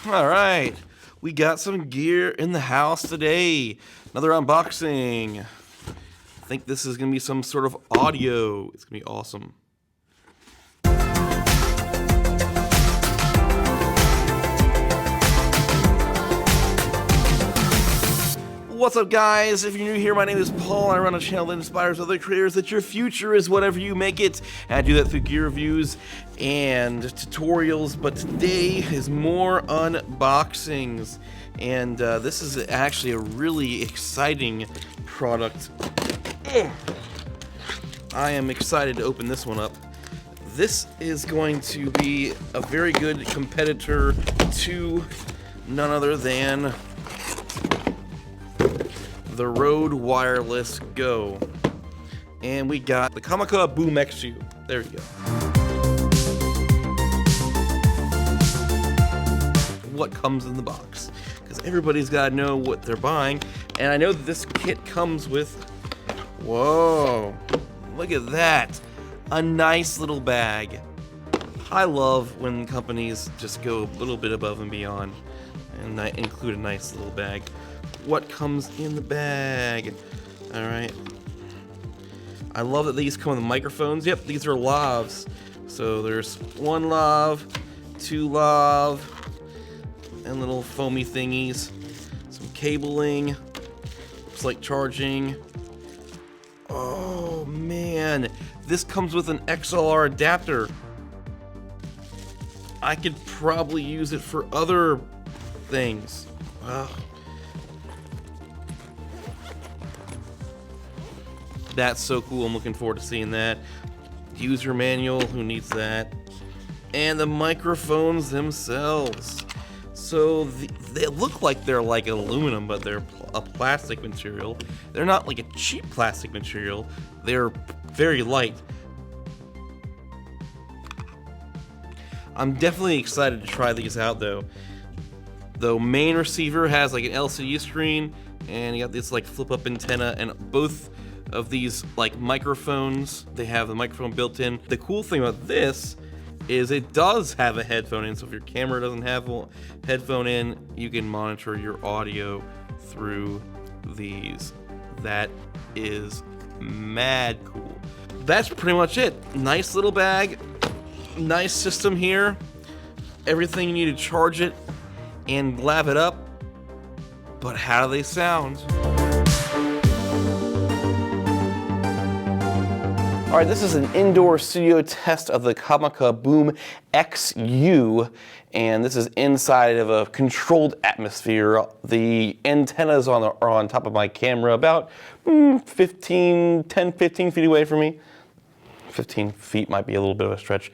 All right, we got some gear in the house today. Another unboxing. I think this is gonna be some sort of audio. It's gonna be awesome. What's up, guys? If you're new here, my name is Paul, and I run a channel that inspires other creators that your future is whatever you make it. And I do that through gear reviews and tutorials, but today is more unboxings. And this is actually a really exciting product. I am excited to open this one up. This is going to be a very good competitor to none other than the Rode Wireless Go. And we got the Comica BoomX-U. There you go. What comes in the box? Because everybody's got to know what they're buying. And I know that this kit comes with, whoa, look at that. A nice little bag. I love when companies just go a little bit above and beyond and include a nice little bag. What comes in the bag? All right. I love that these come with microphones. Yep, these are lavs. So there's one lav, two lav, and little foamy thingies. Some cabling. Looks like charging. Oh man, this comes with an XLR adapter. I could probably use it for other things. Wow. That's so cool. I'm looking forward to seeing that. User manual, who needs that? And the microphones themselves. So they look like they're like aluminum, but they're a plastic material. They're not like a cheap plastic material. They're very light. I'm definitely excited to try these out though. The main receiver has like an LCD screen, and you got this like flip up antenna, and both of these like microphones, they have the microphone built in. The cool thing about this is it does have a headphone in, so if your camera doesn't have a headphone in, you can monitor your audio through these. That is mad cool. That's pretty much it. Nice little bag, nice system here, everything you need to charge it and lav it up. But how do they sound? All right, this is an indoor studio test of the Comica BoomX-U, and this is inside of a controlled atmosphere. The antennas are on top of my camera, about 10, 15 feet away from me. 15 feet might be a little bit of a stretch.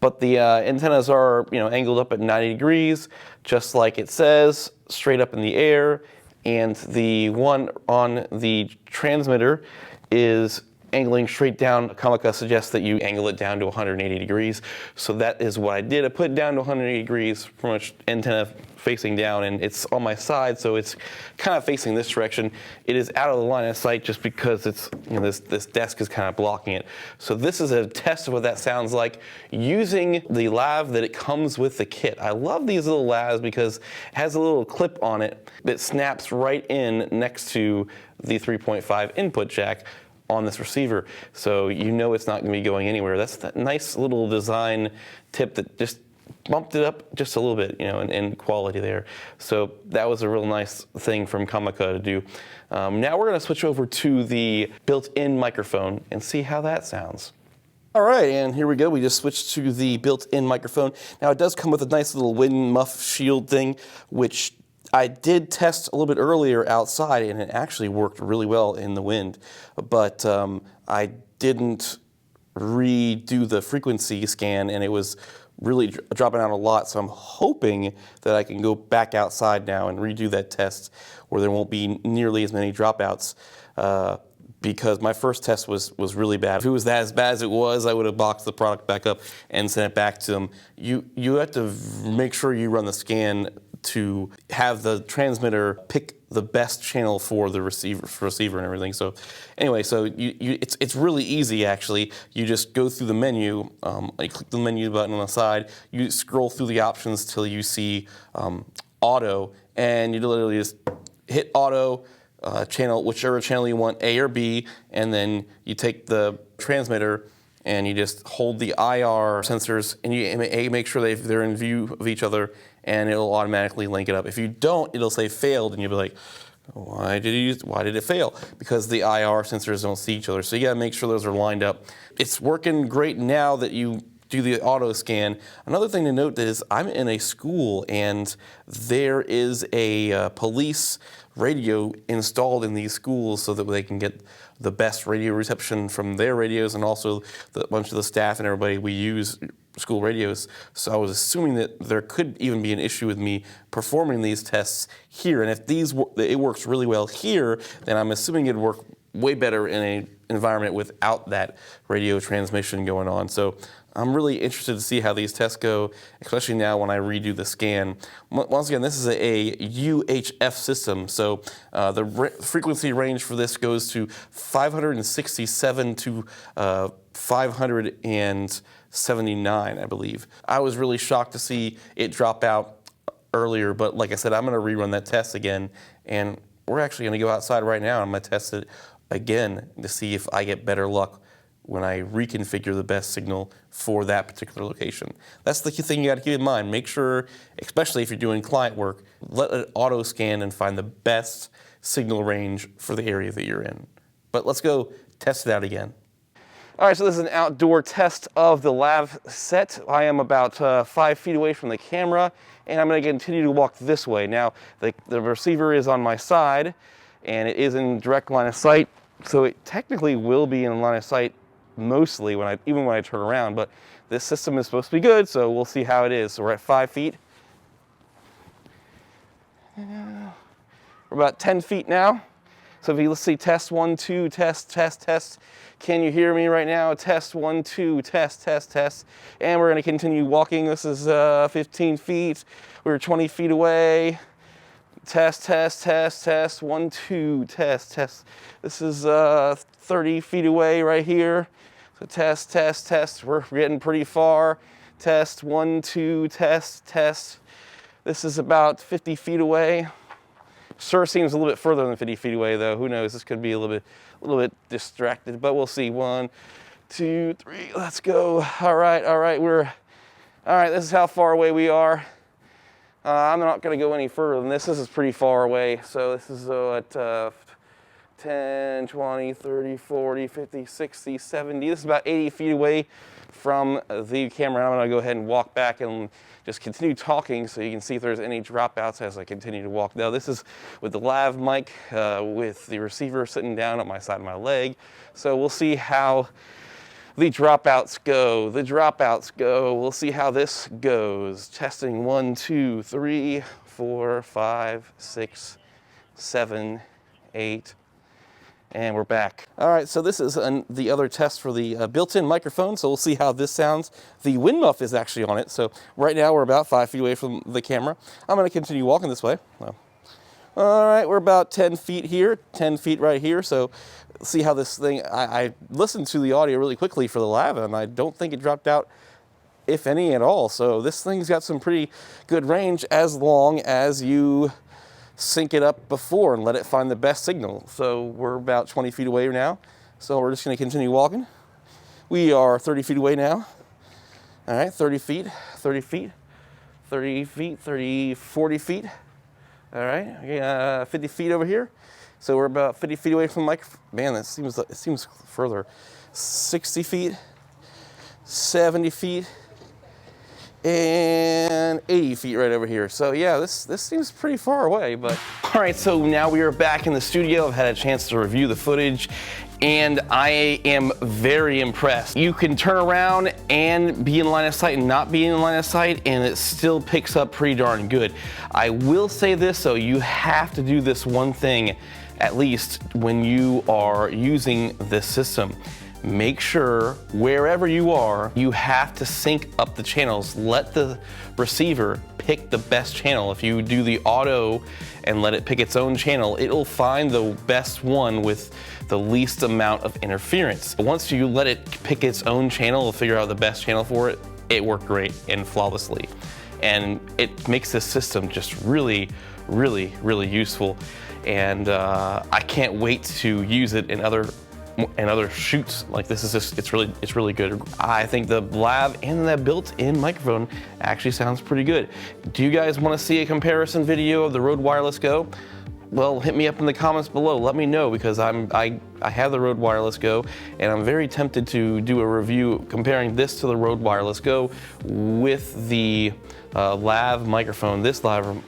But the antennas are, angled up at 90 degrees, just like it says, straight up in the air. And the one on the transmitter is angling straight down. Comica suggests that you angle it down to 180 degrees. So that is what I did. I put it down to 180 degrees, pretty much antenna facing down, and it's on my side, so it's kind of facing this direction. It is out of the line of sight just because it's, this desk is kind of blocking it. So this is a test of what that sounds like using the lav that it comes with the kit. I love these little lavs because it has a little clip on it that snaps right in next to the 3.5 input jack on this receiver, so it's not going to be going anywhere. That's that nice little design tip that just bumped it up just a little bit, in quality there. So that was a real nice thing from Comica to do. Now we're going to switch over to the built-in microphone and see how that sounds. All right, and here we go. We just switched to the built-in microphone. Now it does come with a nice little wind muff shield thing, which I did test a little bit earlier outside, and it actually worked really well in the wind. But I didn't redo the frequency scan, and it was really dropping out a lot. So I'm hoping that I can go back outside now and redo that test where there won't be nearly as many dropouts. Because my first test was really bad. If it was as bad as it was, I would have boxed the product back up and sent it back to them. You have to make sure you run the scan to have the transmitter pick the best channel for the receiver and everything. So anyway, so it's really easy actually. You just go through the menu, you click the menu button on the side, you scroll through the options till you see auto, and you literally just hit auto, channel, whichever channel you want, A or B, and then you take the transmitter and you just hold the IR sensors and you make sure they're in view of each other, and it'll automatically link it up. If you don't, it'll say failed, and you'll be like, why did it fail? Because the IR sensors don't see each other. So you gotta make sure those are lined up. It's working great now that you do the auto scan. Another thing to note is I'm in a school, and there is a police radio installed in these schools so that they can get the best radio reception from their radios, and also a bunch of the staff and everybody, we use school radios. So I was assuming that there could even be an issue with me performing these tests here, and if it works really well here, then I'm assuming it'd work way better in an environment without that radio transmission going on. So I'm really interested to see how these tests go, especially now when I redo the scan. Once again, this is a UHF system, so the frequency range for this goes to 567 to 579, I believe. I was really shocked to see it drop out earlier, but like I said, I'm going to rerun that test again, and we're actually going to go outside right now, and I'm going to test it again to see if I get better luck when I reconfigure the best signal for that particular location. That's the key thing you got to keep in mind. Make sure, especially if you're doing client work, let it auto scan and find the best signal range for the area that you're in. But let's go test it out again. All right, so this is an outdoor test of the lav set. I am about 5 feet away from the camera, and I'm going to continue to walk this way. Now, the receiver is on my side, and it is in direct line of sight, so it technically will be in line of sight mostly even when I turn around, but this system is supposed to be good, so we'll see how it is. So we're at 5 feet. We're about 10 feet now. So let's see, test 1, 2, test, test, test. Can you hear me right now? Test 1, 2, test, test, test. And we're gonna continue walking. This is 15 feet. We're 20 feet away. Test, test, test, test, 1, 2, test, test. This is 30 feet away right here. So test, test, test. We're getting pretty far. Test, 1, 2, test, test. This is about 50 feet away. Sure seems a little bit further than 50 feet away though. Who knows? This could be a little bit distracted, but we'll see. 1, 2, 3, let's go. All right, all right, this is how far away we are. I'm not gonna go any further than this. This is pretty far away. So this is at 10, 20, 30, 40, 50, 60, 70. This is about 80 feet away from the camera. I'm gonna go ahead and walk back and just continue talking so you can see if there's any dropouts as I continue to walk. Now this is with the lav mic with the receiver sitting down at my side of my leg. So we'll see how the dropouts go. We'll see how this goes. Testing 1, 2, 3, 4, 5, 6, 7, 8. And we're back. All right, so this is the other test for the built-in microphone, so we'll see how this sounds. The wind muff is actually on it, so right now we're about 5 feet away from the camera. I'm gonna continue walking this way. All right, we're about 10 feet here, 10 feet right here, so see how this thing, I listened to the audio really quickly for the lav, and I don't think it dropped out, if any at all. So this thing's got some pretty good range as long as you sync it up before and let it find the best signal. So we're about 20 feet away now. So we're just gonna continue walking. We are 30 feet away now. All right, 30 feet, 30 feet, 30 feet, 30, 40 feet. All right, 50 feet over here. So we're about 50 feet away from the mic. Man, it seems further. 60 feet, 70 feet, and 80 feet right over here. So yeah, this seems pretty far away, but. All right, so now we are back in the studio. I've had a chance to review the footage, and I am very impressed. You can turn around and be in line of sight and not be in line of sight, and it still picks up pretty darn good. I will say this though, you have to do this one thing, at least when you are using this system. Make sure wherever you are, you have to sync up the channels. Let the receiver pick the best channel. If you do the auto and let it pick its own channel, it'll find the best one with the least amount of interference. Once you let it pick its own channel, it'll figure out the best channel for it. It worked great and flawlessly. And it makes this system just really, really, really useful. And I can't wait to use it in other shoots. Like this is just, it's really good. I think the lav and the built-in microphone actually sounds pretty good. Do you guys want to see a comparison video of the Rode Wireless Go? Well, hit me up in the comments below. Let me know, because I have the Rode Wireless Go, and I'm very tempted to do a review comparing this to the Rode Wireless Go with the lav microphone. This lav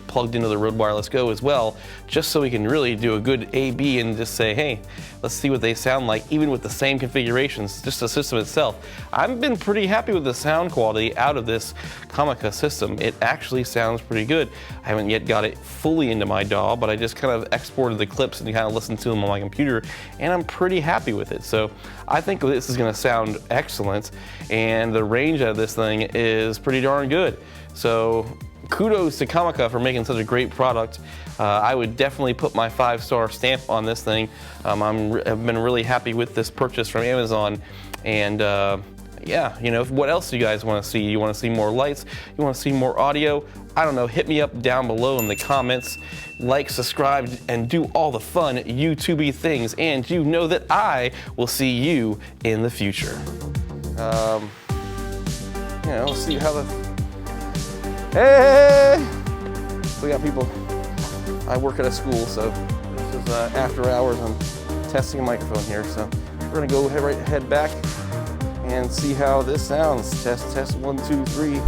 plugged into the Rode Wireless Go as well, just so we can really do a good A/B and just say, hey, let's see what they sound like, even with the same configurations, just the system itself. I've been pretty happy with the sound quality out of this Comica system. It actually sounds pretty good. I haven't yet got it fully into my DAW, but I just kind of exported the clips and kind of listened to them on my computer, and I'm pretty happy with it. So I think this is going to sound excellent, and the range of this thing is pretty darn good. So kudos to Comica for making such a great product. I would definitely put my 5-star stamp on this thing. I've been really happy with this purchase from Amazon. And yeah, you know, what else do you guys want to see? You want to see more lights? You want to see more audio? I don't know, hit me up down below in the comments. Like, subscribe, and do all the fun YouTube-y things. And you know that I will see you in the future. You know, we'll see how the... Hey! We got people. I work at a school, so this is after hours. I'm testing a microphone here, so we're gonna go head back and see how this sounds. Test, 1, 2, 3.